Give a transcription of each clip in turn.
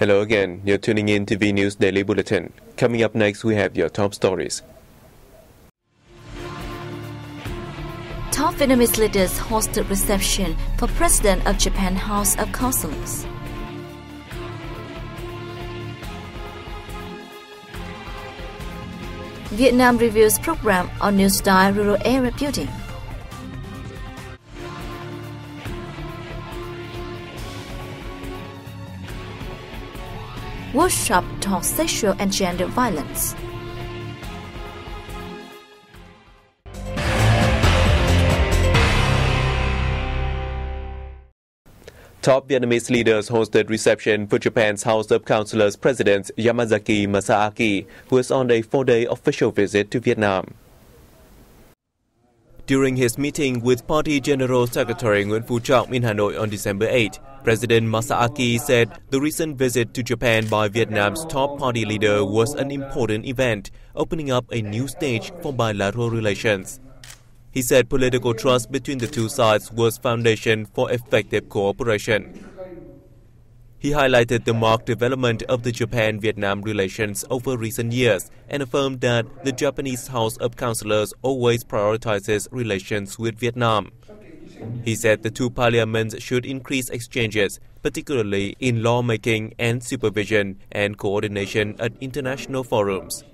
Hello again, you're tuning in to VNA News Daily Bulletin. Coming up next, we have your top stories. Top Vietnamese leaders hosted reception for President of Japan House of Councillors. Vietnam reviews program on new style rural area building. Workshop talks sexual and gender violence. Top Vietnamese leaders hosted reception for Japan's House of Councillors President Yamazaki Masaaki, who is on a 4-day official visit to Vietnam. During his meeting with Party General Secretary Nguyễn Phú Trọng in Hanoi on December 8, President Masaaki said the recent visit to Japan by Vietnam's top party leader was an important event, opening up a new stage for bilateral relations. He said political trust between the two sides was foundation for effective cooperation. He highlighted the marked development of the Japan-Vietnam relations over recent years and affirmed that the Japanese House of Councillors always prioritizes relations with Vietnam. He said the two parliaments should increase exchanges, particularly in lawmaking and supervision and coordination at international forums.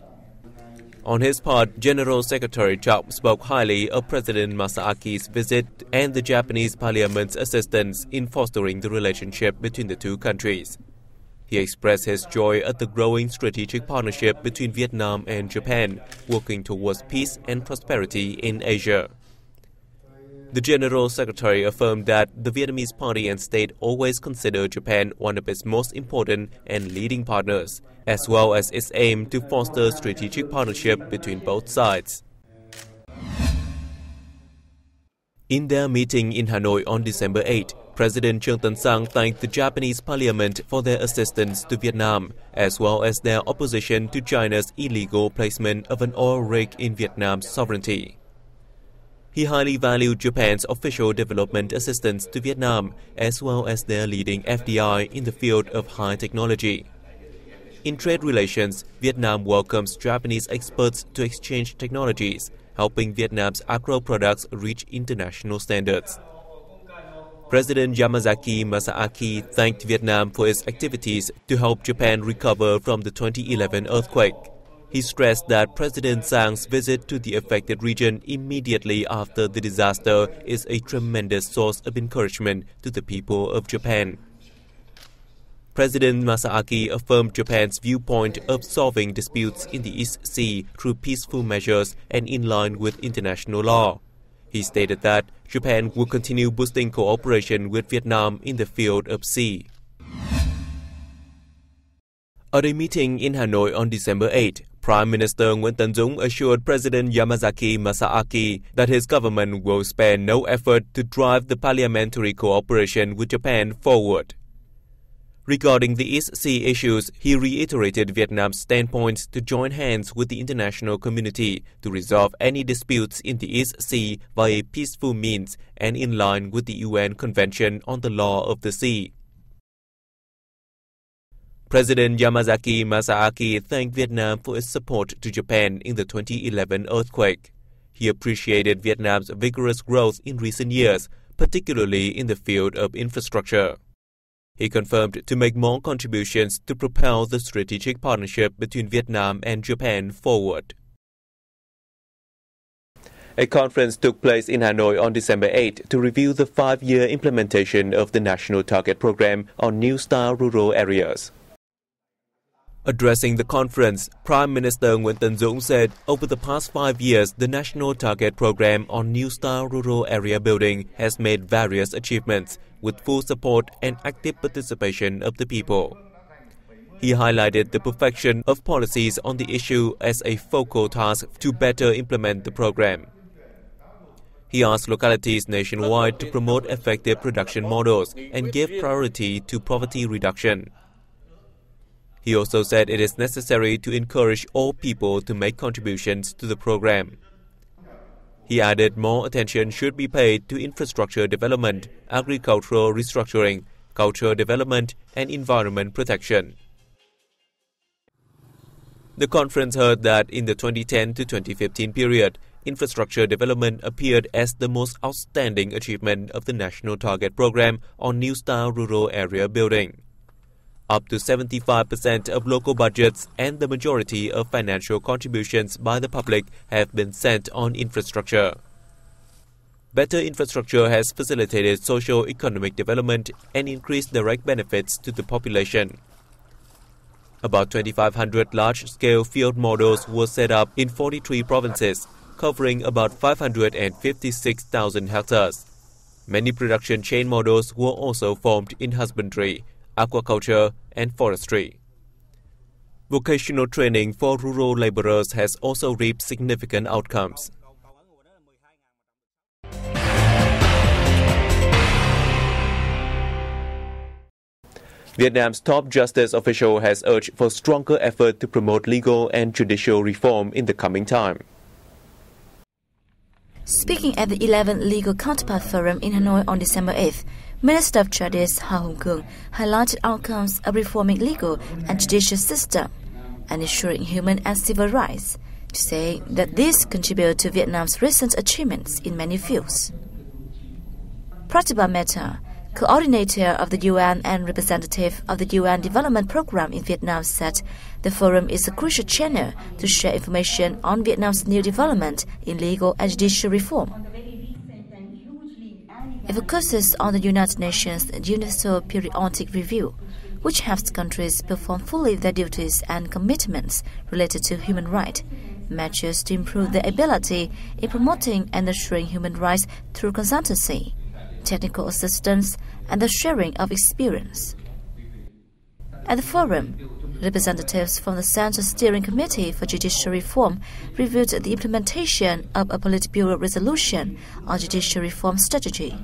On his part, General Secretary Trọng spoke highly of President Masaaki's visit and the Japanese Parliament's assistance in fostering the relationship between the two countries. He expressed his joy at the growing strategic partnership between Vietnam and Japan, working towards peace and prosperity in Asia. The General Secretary affirmed that the Vietnamese party and state always consider Japan one of its most important and leading partners, as well as its aim to foster strategic partnership between both sides. In their meeting in Hanoi on December 8, President Trương Tấn Sang thanked the Japanese Parliament for their assistance to Vietnam, as well as their opposition to China's illegal placement of an oil rig in Vietnam's sovereignty. He highly valued Japan's official development assistance to Vietnam, as well as their leading FDI in the field of high technology. In trade relations, Vietnam welcomes Japanese experts to exchange technologies, helping Vietnam's agro products reach international standards. President Yamazaki Masaaki thanked Vietnam for its activities to help Japan recover from the 2011 earthquake. He stressed that President Sang's visit to the affected region immediately after the disaster is a tremendous source of encouragement to the people of Japan. President Masaaki affirmed Japan's viewpoint of solving disputes in the East Sea through peaceful measures and in line with international law. He stated that Japan will continue boosting cooperation with Vietnam in the field of sea. At a meeting in Hanoi on December 8, Prime Minister Nguyễn Tấn Dũng assured President Yamazaki Masaaki that his government will spare no effort to drive the parliamentary cooperation with Japan forward. Regarding the East Sea issues, he reiterated Vietnam's standpoint to join hands with the international community to resolve any disputes in the East Sea via peaceful means and in line with the UN Convention on the Law of the Sea. President Yamazaki Masaaki thanked Vietnam for its support to Japan in the 2011 earthquake. He appreciated Vietnam's vigorous growth in recent years, particularly in the field of infrastructure. He confirmed to make more contributions to propel the strategic partnership between Vietnam and Japan forward. A conference took place in Hanoi on December 8 to review the 5-year implementation of the National Target Program on New Style Rural Areas. Addressing the conference, Prime Minister Nguyễn Tấn Dũng said over the past 5 years, the National Target Program on New Style Rural Area Building has made various achievements with full support and active participation of the people. He highlighted the perfection of policies on the issue as a focal task to better implement the program. He asked localities nationwide to promote effective production models and give priority to poverty reduction. He also said it is necessary to encourage all people to make contributions to the program. He added more attention should be paid to infrastructure development, agricultural restructuring, cultural development, and environment protection. The conference heard that in the 2010 to 2015 period, infrastructure development appeared as the most outstanding achievement of the National Target Program on New Style Rural Area Building. Up to 75% of local budgets and the majority of financial contributions by the public have been spent on infrastructure. Better infrastructure has facilitated socio-economic development and increased direct benefits to the population. About 2,500 large-scale field models were set up in 43 provinces, covering about 556,000 hectares. Many production chain models were also formed in husbandry, aquaculture, and forestry. Vocational training for rural laborers has also reaped significant outcomes. Vietnam's top justice official has urged for stronger effort to promote legal and judicial reform in the coming time. Speaking at the 11th Legal Counterpart Forum in Hanoi on December 8th, Minister of Justice Ha Hong Kung highlighted outcomes of reforming legal and judicial system and ensuring human and civil rights, to say that this contributed to Vietnam's recent achievements in many fields. Pratibha Mehta, coordinator of the UN and representative of the UN Development Program in Vietnam, said the forum is a crucial channel to share information on Vietnam's new development in legal and judicial reform. It focuses on the United Nations Universal Periodic Review, which helps countries perform fully their duties and commitments related to human rights, measures to improve their ability in promoting and assuring human rights through consultancy, technical assistance, and the sharing of experience. At the forum, representatives from the Central Steering Committee for Judicial Reform reviewed the implementation of a Politburo resolution on judicial reform strategy.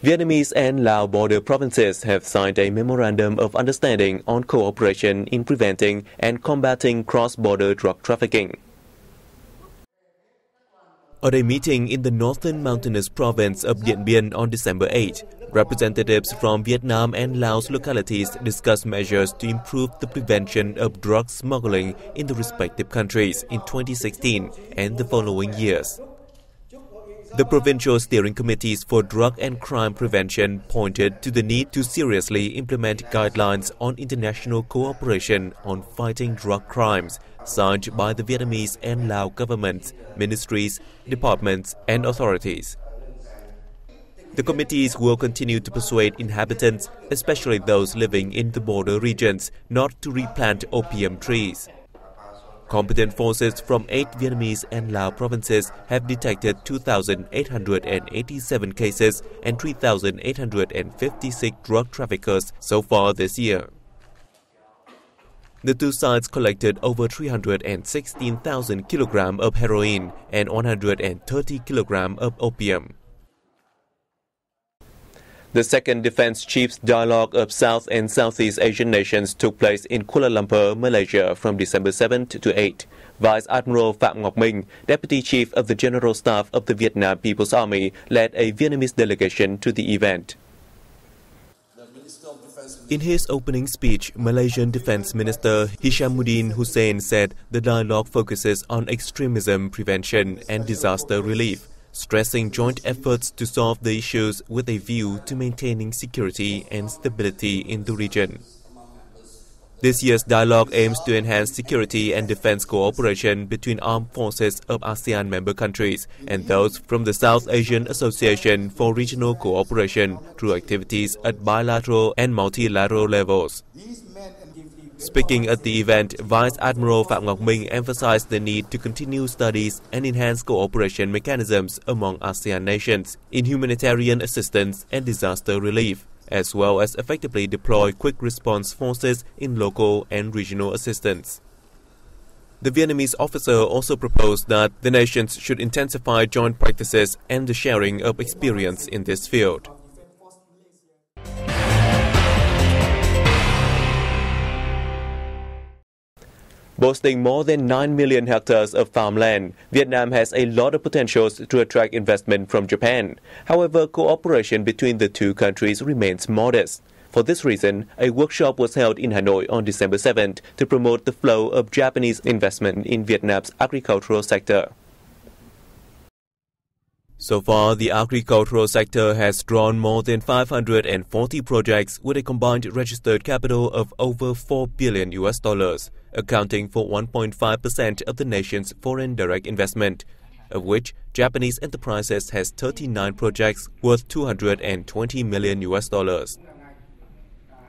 Vietnamese and Lao border provinces have signed a memorandum of understanding on cooperation in preventing and combating cross-border drug trafficking. At a meeting in the northern mountainous province of Dien Bien on December 8, representatives from Vietnam and Laos localities discussed measures to improve the prevention of drug smuggling in the respective countries in 2016 and the following years. The Provincial Steering Committees for Drug and Crime Prevention pointed to the need to seriously implement guidelines on international cooperation on fighting drug crimes, signed by the Vietnamese and Lao governments, ministries, departments, and authorities. The committees will continue to persuade inhabitants, especially those living in the border regions, not to replant opium trees. Competent forces from 8 Vietnamese and Lao provinces have detected 2,887 cases and 3,856 drug traffickers so far this year. The two sides collected over 316,000 kilograms of heroin and 130 kilograms of opium. The second Defense Chiefs Dialogue of South and Southeast Asian nations took place in Kuala Lumpur, Malaysia from December 7 to 8. Vice Admiral Phạm Ngọc Minh, Deputy Chief of the General Staff of the Vietnam People's Army, led a Vietnamese delegation to the event. In his opening speech, Malaysian Defense Minister Hishamuddin Hussein said the dialogue focuses on extremism prevention and disaster relief, stressing joint efforts to solve the issues with a view to maintaining security and stability in the region. This year's dialogue aims to enhance security and defense cooperation between armed forces of ASEAN member countries and those from the South Asian Association for Regional Cooperation through activities at bilateral and multilateral levels. Speaking at the event, Vice Admiral Phạm Ngọc Minh emphasized the need to continue studies and enhance cooperation mechanisms among ASEAN nations in humanitarian assistance and disaster relief, as well as effectively deploy quick response forces in local and regional assistance. The Vietnamese officer also proposed that the nations should intensify joint practices and the sharing of experience in this field. Boasting more than 9 million hectares of farmland, Vietnam has a lot of potentials to attract investment from Japan. However, cooperation between the two countries remains modest. For this reason, a workshop was held in Hanoi on December 7th to promote the flow of Japanese investment in Vietnam's agricultural sector. So far, the agricultural sector has drawn more than 540 projects with a combined registered capital of over $4 billion, accounting for 1.5% of the nation's foreign direct investment, of which Japanese enterprises has 39 projects worth $220 million.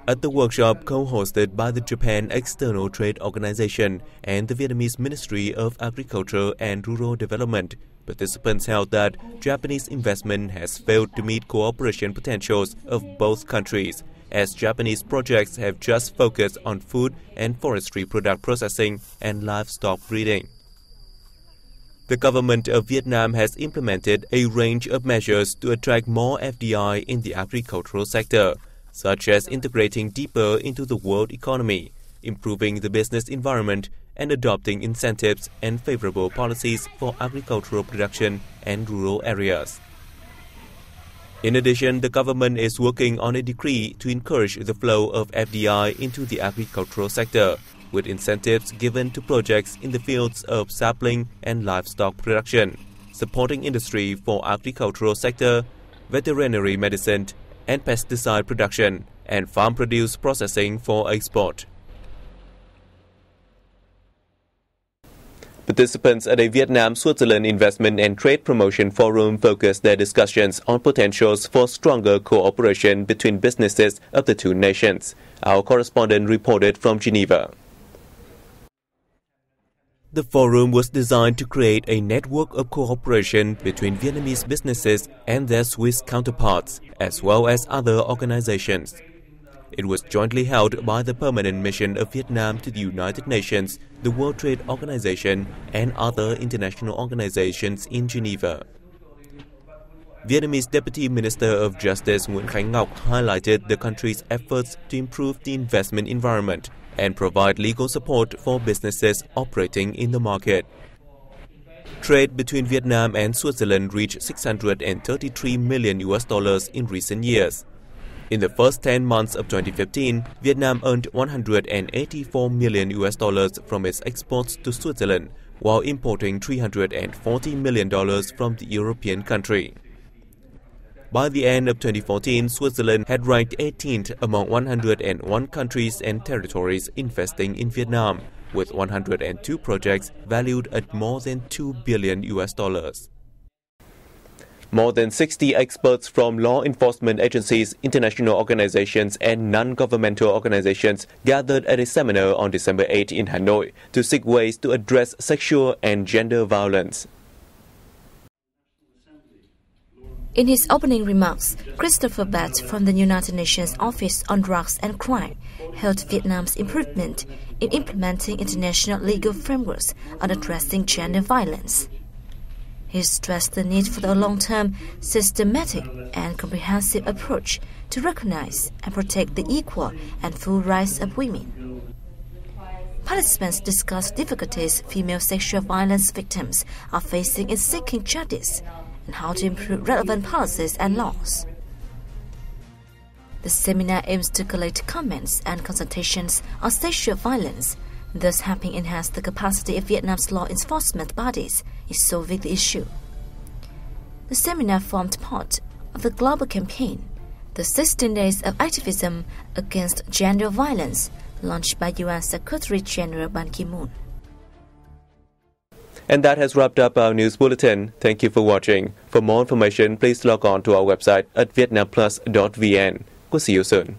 At the workshop co-hosted by the Japan External Trade Organization and the Vietnamese Ministry of Agriculture and Rural Development, participants held that Japanese investment has failed to meet cooperation potentials of both countries, as Japanese projects have just focused on food and forestry product processing and livestock breeding. The government of Vietnam has implemented a range of measures to attract more FDI in the agricultural sector, such as integrating deeper into the world economy, improving the business environment, and adopting incentives and favorable policies for agricultural production and rural areas. In addition, the government is working on a decree to encourage the flow of FDI into the agricultural sector, with incentives given to projects in the fields of sapling and livestock production, supporting industry for agricultural sector, veterinary medicine, and pesticide production, and farm produce processing for export. Participants at a Vietnam-Switzerland Investment and Trade Promotion Forum focused their discussions on potentials for stronger cooperation between businesses of the two nations. Our correspondent reported from Geneva. The forum was designed to create a network of cooperation between Vietnamese businesses and their Swiss counterparts, as well as other organizations. It was jointly held by the Permanent Mission of Vietnam to the United Nations, the World Trade Organization, and other international organizations in Geneva. Vietnamese Deputy Minister of Justice Nguyễn Khánh Ngọc highlighted the country's efforts to improve the investment environment and provide legal support for businesses operating in the market. Trade between Vietnam and Switzerland reached $633 million in recent years. In the first 10 months of 2015, Vietnam earned $184 million from its exports to Switzerland, while importing $340 million from the European country. By the end of 2014, Switzerland had ranked 18th among 101 countries and territories investing in Vietnam, with 102 projects valued at more than $2 billion. More than 60 experts from law enforcement agencies, international organizations, and non-governmental organizations gathered at a seminar on December 8 in Hanoi to seek ways to address sexual and gender violence. In his opening remarks, Christopher Batt from the United Nations Office on Drugs and Crime hailed Vietnam's improvement in implementing international legal frameworks on addressing gender violence. He stressed the need for a long-term, systematic, and comprehensive approach to recognize and protect the equal and full rights of women. Participants discussed difficulties female sexual violence victims are facing in seeking justice and how to improve relevant policies and laws. The seminar aims to collect comments and consultations on sexual violence, thus helping enhance the capacity of Vietnam's law enforcement bodies in solving the issue. The seminar formed part of the global campaign, the 16 Days of Activism Against Gender Violence, launched by UN Secretary General Ban Ki-moon. And that has wrapped up our news bulletin. Thank you for watching. For more information, please log on to our website at vietnamplus.vn. We'll see you soon.